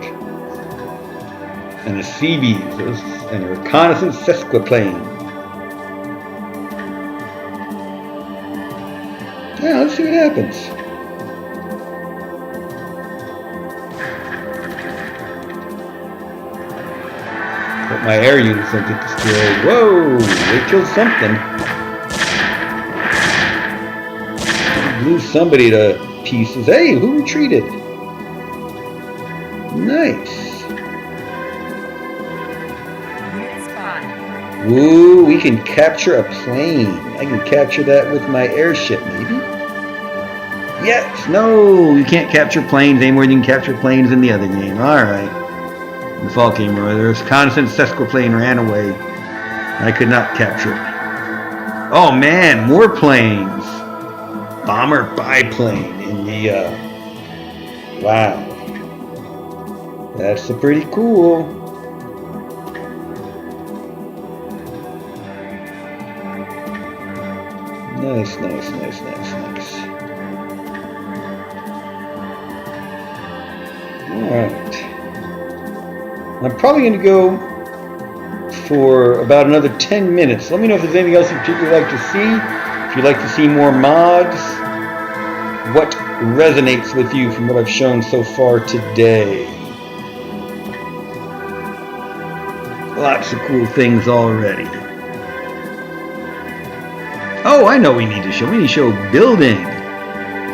And the Seabees and a reconnaissance sesquiplane. Yeah, let's see what happens. But my air units don't get destroyed. Whoa, they killed something. They blew somebody to pieces. Hey, who retreated? Nice. Unit spot. Ooh, we can capture a plane. I can capture that with my airship, maybe? Yes. No, you can't capture planes any more than you can capture planes in the other game. Alright. The fall came over. There's constant sesquiplane ran away. I could not capture it. Oh man, more planes. Bomber biplane in the wow. That's pretty cool. Nice. Alright. I'm probably going to go for about another 10 minutes. Let me know if there's anything else you particularly like to see. If you'd like to see more mods. What resonates with you from what I've shown so far today. Lots of cool things already. Oh, I know what we need to show. We need to show building.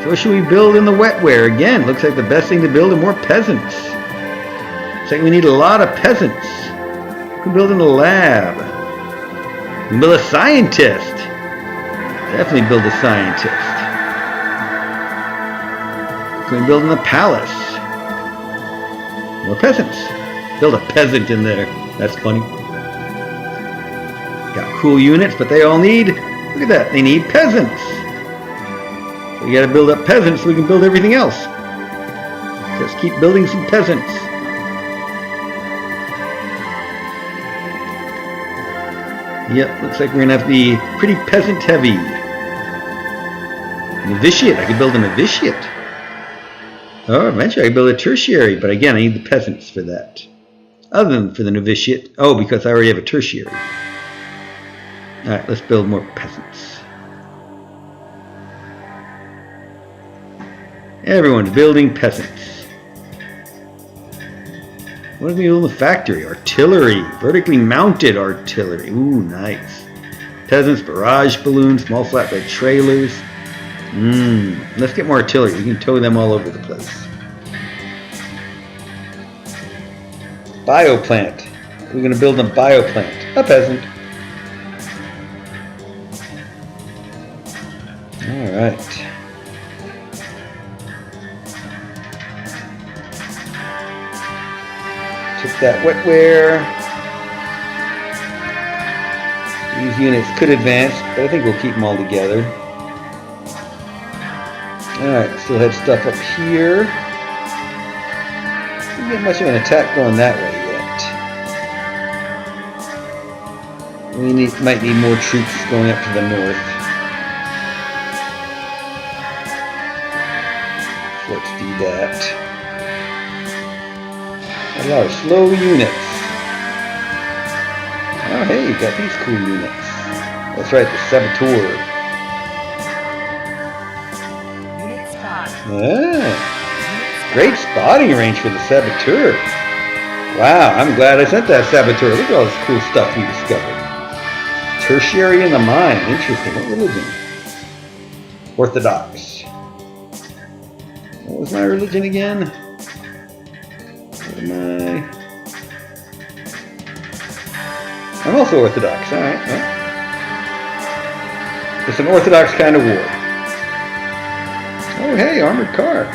So what should we build in the wetware? Again, looks like the best thing to build are more peasants. Looks like we need a lot of peasants. We can build in the lab. We can build a scientist. Definitely build a scientist. can we build in the palace? More peasants. Build a peasant in there. That's funny. Got cool units, but they all need, look at that, they need peasants. So you gotta build up peasants so we can build everything else. Just keep building some peasants. Yep, looks like we're gonna have to be pretty peasant heavy. Novitiate, I could build a novitiate. Oh, eventually I could build a tertiary, but again, I need the peasants for that. Other than for the novitiate. Oh, because I already have a tertiary. Alright, let's build more peasants. Everyone's building peasants. What do we build in the factory? Artillery. Vertically mounted artillery. Ooh, nice. Peasants, barrage balloons, small flatbed trailers. Let's get more artillery. We can tow them all over the place. Bioplant. We're going to build a bioplant. A peasant. Alright. Took that wetware. These units could advance, but I think we'll keep them all together. Alright, still had stuff up here. Didn't get much of an attack going that way yet. We might need more troops going up to the north. So let's do that. A lot of slow units. Oh hey, you got these cool units. That's right, the saboteur. Yeah. Great spotting range for the saboteur. Wow, I'm glad I sent that saboteur. Look at all this cool stuff we discovered. Tertiary in the mine. Interesting. What religion? Orthodox. What was my religion again? What am I? I'm also Orthodox. Alright. Well, it's an Orthodox kind of war. Oh hey, armored car.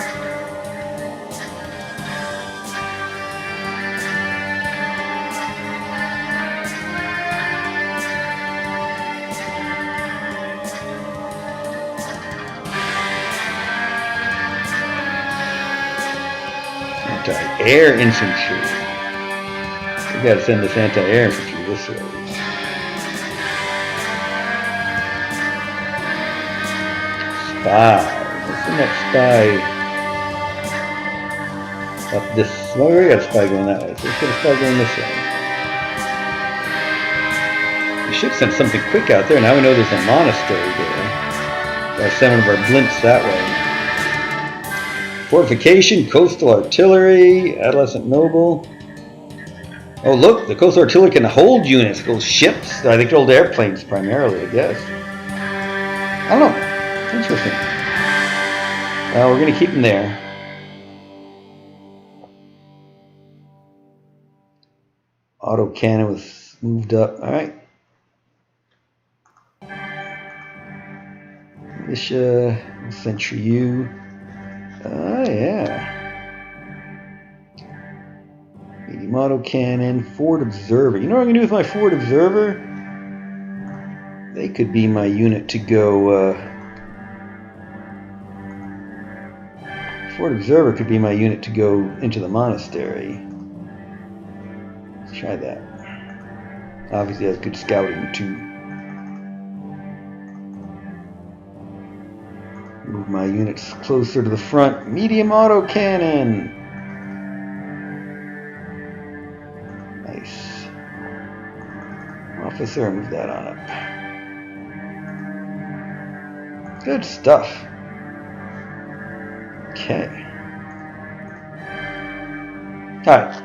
Anti-air infantry. We gotta send this anti-air infantry this way. Spy. What's the next spy? Up this. Well, we got a spy going that way, so let's get a spy going this way. We should send something quick out there. Now we know there's a monastery there. Gotta send one of our blimps that way. Fortification, coastal artillery, adolescent noble. Oh look, the coastal artillery can hold units, those ships. I think hold airplanes primarily, I guess. I don't know. Interesting. We're going to keep them there. Auto cannon was moved up. Alright. Militia, Century U. Yeah. Medium auto cannon, Ford Observer. You know what I'm going to do with my Ford Observer? They could be my unit to go. Ford Observer could be my unit to go into the monastery. Let's try that. Obviously has good scouting too. Move my units closer to the front. Medium auto cannon. Nice. Officer, move that on up. Good stuff. Okay. Alright.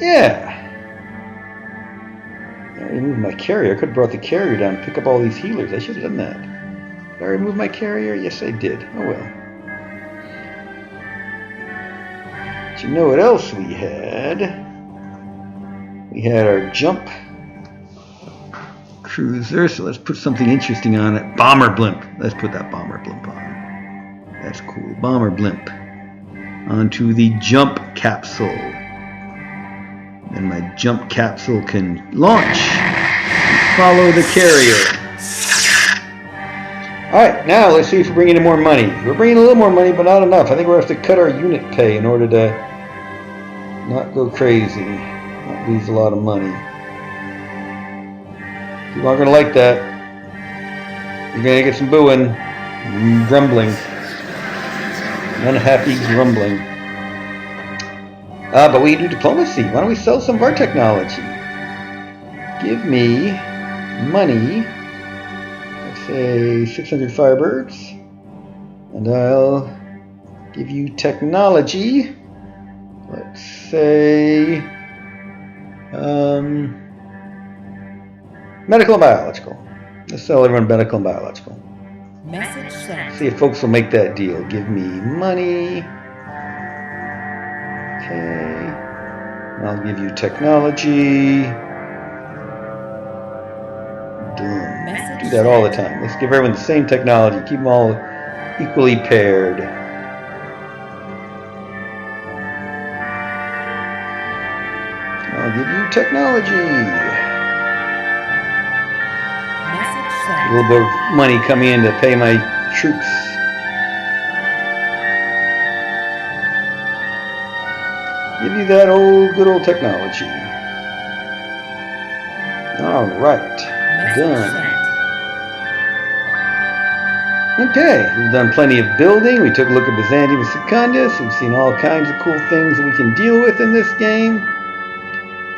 Yeah. I removed my carrier. I could have brought the carrier down and pick up all these healers. I should have done that. Did I remove my carrier? Yes, I did. Oh well. But you know what else we had? We had our jump cruiser, so let's put something interesting on it. Bomber blimp. Let's put that bomber blimp on. That's cool. Bomber blimp. Onto the jump capsule. Then my jump capsule can launch and follow the carrier. Alright, now let's see if we bring in more money. We're bringing a little more money, but not enough. I think we're going to have to cut our unit pay in order to not go crazy. Not lose a lot of money. People aren't going to like that. You're going to get some booing, grumbling. Unhappy grumbling. But we can do diplomacy. Why don't we sell some of our technology? Give me money. Let's say 600 Firebirds. And I'll give you technology. Let's say medical and biological. Let's sell everyone medical and biological. Message sent. See if folks will make that deal. Give me money. Okay. I'll give you technology. Done. Do that all the time. Let's give everyone the same technology. Keep them all equally paired. I'll give you technology. A little bit of money coming in to pay my troops. Give you that good old technology. Alright. Done. Okay, we've done plenty of building. We took a look at Byzantium and Secundus. We've seen all kinds of cool things that we can deal with in this game.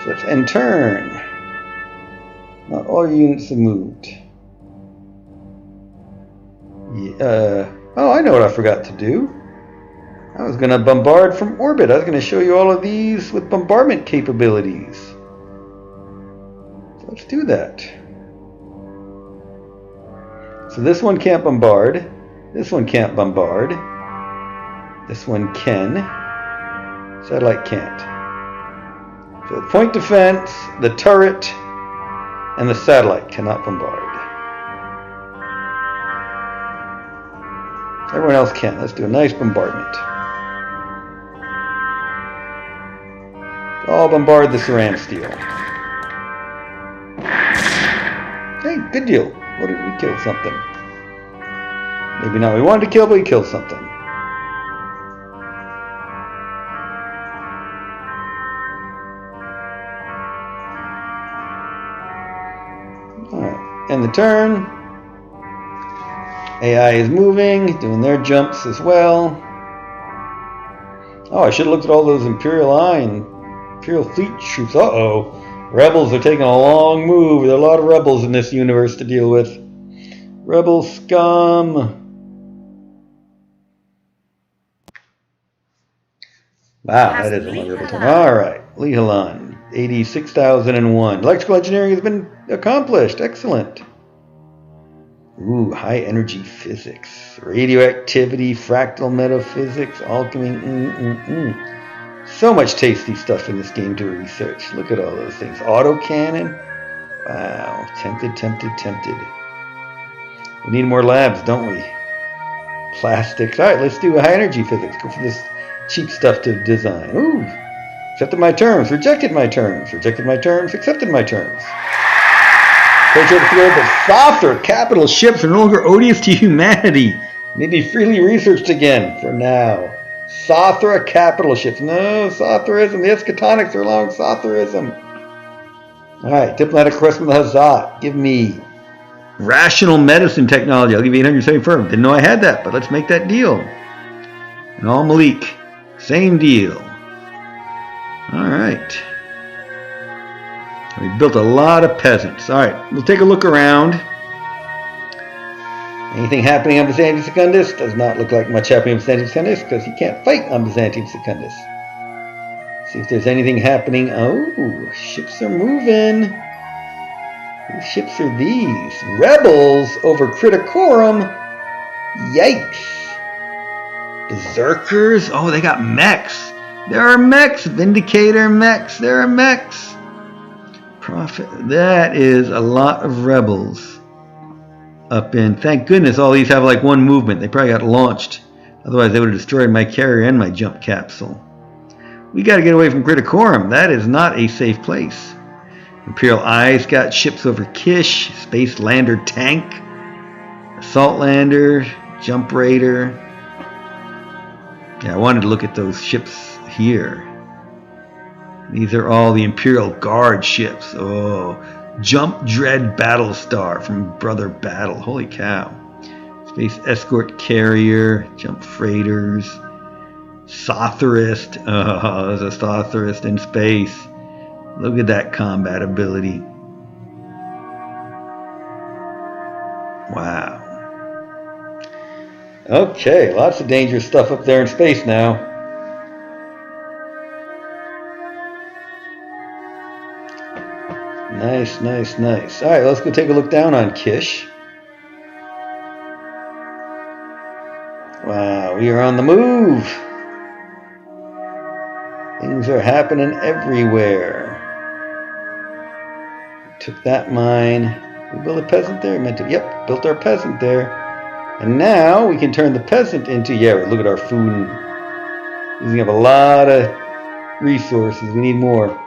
So let's end turn. Not all your units have moved. Oh, I know what I forgot to do. I was going to bombard from orbit. I was going to show you all of these with bombardment capabilities. So let's do that. So this one can't bombard. This one can't bombard. This one can. Satellite can't. So the point defense, the turret, and the satellite cannot bombard. Everyone else can. Let's do a nice bombardment. All bombard the Saran steel. Hey, good deal. What did we kill? Something. Maybe not we wanted to kill, but we killed something. Alright, end the turn. AI is moving, doing their jumps as well. Oh, I should have looked at all those Imperial Eye and Imperial Fleet troops. Uh-oh. Rebels are taking a long move. There are a lot of rebels in this universe to deal with. Rebel scum. Wow, that is a long rebel turn. Alright, Lehalan, 86,001. Electrical engineering has been accomplished. Excellent. Ooh, high energy physics, radioactivity, fractal metaphysics, alchemy. So much tasty stuff in this game to research. Look at all those things. Autocannon. Wow. Tempted, tempted, tempted. We need more labs, don't we? Plastics. All right, let's do high energy physics. Go for this cheap stuff to design. Ooh. Accepted my terms. Rejected my terms. Rejected my terms. Accepted my terms. That softer capital ships are no longer odious to humanity. May be freely researched again for now. Sothra capital ships. No, Sotherism. The eschatonics are allowing Sotherism. Alright, diplomatic request from the Hazat. Give me rational medicine technology. I'll give you 870 firm. Didn't know I had that, but let's make that deal. And all Malik. Same deal. Alright. We built a lot of peasants. Alright, we'll take a look around. Anything happening on Byzantium Secundus? Does not look like much happening on Byzantium Secundus because you can't fight on Byzantium Secundus. See if there's anything happening. Oh, ships are moving. Whose ships are these? Rebels over Criticorum. Yikes. Berserkers. Oh, they got mechs. There are mechs. Vindicator mechs. There are mechs. Profit. That is a lot of rebels up in. Thank goodness all these have like one movement. They probably got launched Otherwise, they would have destroyed my carrier and my jump capsule. We got to get away from Criticorum. That is not a safe place. Imperial Eyes got ships over Kish, Space Lander tank, Assault Lander, Jump Raider. Yeah, I wanted to look at those ships here. These are all the Imperial Guard ships. Oh, Jump Dread Battlestar from Brother Battle. Holy cow. Space Escort Carrier, Jump Freighters, Sotherist. Oh, there's a Sotherist in space. Look at that combat ability. Wow. Okay, lots of dangerous stuff up there in space now. Nice, nice, nice. All right, let's go take a look down on Kish. Wow, we are on the move. Things are happening everywhere. Took that mine. We built a peasant there? Yep, built our peasant there. And now we can turn the peasant into, look at our food. Using up a lot of resources. We need more.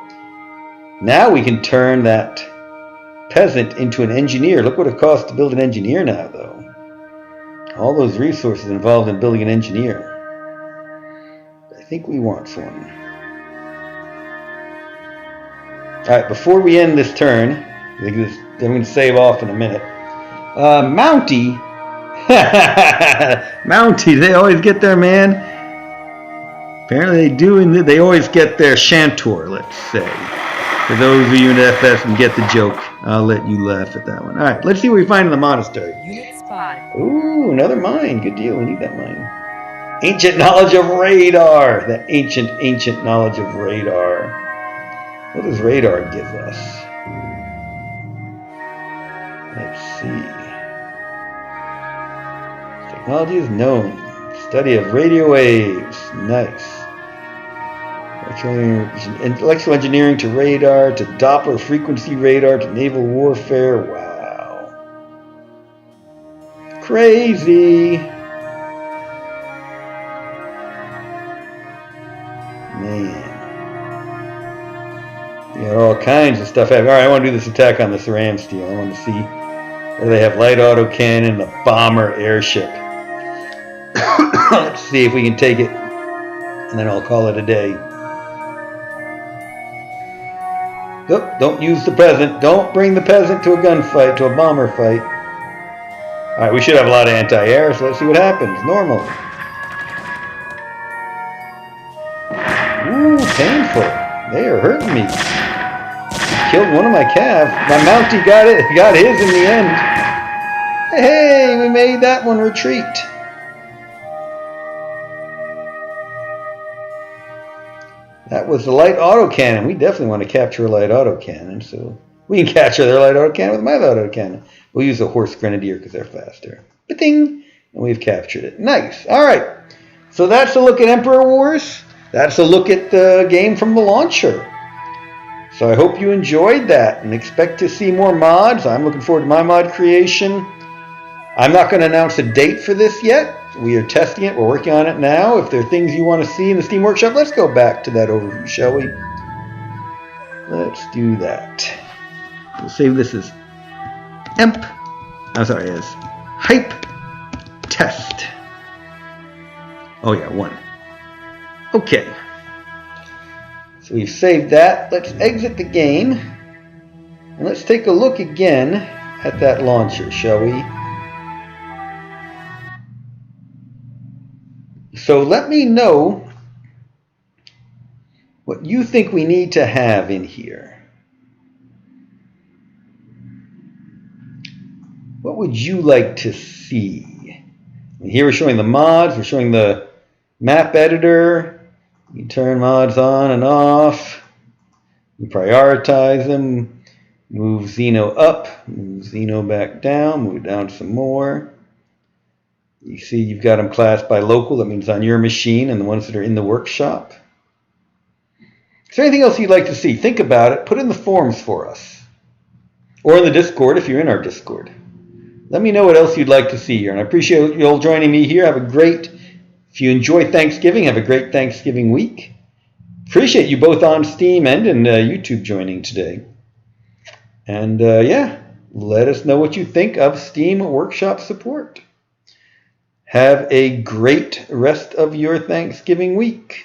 Now we can turn that peasant into an engineer. Look what it costs to build an engineer now, though. All those resources involved in building an engineer. I think we want one. Alright, before we end this turn, I'm going to save off in a minute. Mountie. Mountie, they always get their man. Apparently they do, and they always get their Shantor, let's say. For those of you in FS and get the joke, I'll let you laugh at that one. Alright, let's see what we find in the monastery. Unit spotted. Ooh, another mine. Good deal, we need that mine. Ancient knowledge of radar. The ancient knowledge of radar. What does radar give us? Let's see. Technology is known. Study of radio waves. Nice. Electrical engineering to radar, to Doppler frequency radar, to naval warfare. Wow. Crazy. Man. You got all kinds of stuff happening. Alright, I want to do this attack on this ram steel. I want to see where they have light autocannon and a bomber airship. Let's see if we can take it, and then I'll call it a day. Oh, don't use the peasant. Don't bring the peasant to a gunfight, to a bomber fight. Alright, we should have a lot of anti-air, so let's see what happens. Normal. Ooh, painful. They are hurting me. Killed one of my calves. My Mountie got his in the end. Hey, we made that one retreat. That was the light autocannon. We definitely want to capture a light autocannon, so we can capture their light autocannon with my light autocannon. We'll use a horse grenadier because they're faster. Ba-ding! And we've captured it. Nice. All right. So that's a look at Emperor Wars. That's a look at the game from the launcher. So I hope you enjoyed that and expect to see more mods. I'm looking forward to my mod creation. I'm not going to announce a date for this yet. We are testing it. We're working on it now. If there are things you want to see in the Steam Workshop, let's go back to that overview, shall we? Let's do that. We'll save this as as hype test. Oh yeah, 1. Okay. So we've saved that. Let's exit the game. And let's take a look again at that launcher, shall we? So let me know what you think we need to have in here. What would you like to see? And here we're showing the mods. We're showing the map editor. You turn mods on and off. You prioritize them. Move Xeno up. Move Xeno back down. Move it down some more. You see you've got them classed by local. That means on your machine and the ones that are in the workshop. Is there anything else you'd like to see? Think about it. Put it in the forums for us. Or in the Discord if you're in our Discord. Let me know what else you'd like to see here. And I appreciate you all joining me here. Have a great If you enjoy Thanksgiving, have a great Thanksgiving week. Appreciate you both on Steam and in YouTube joining today. And yeah, let us know what you think of Steam Workshop support. Have a great rest of your Thanksgiving week.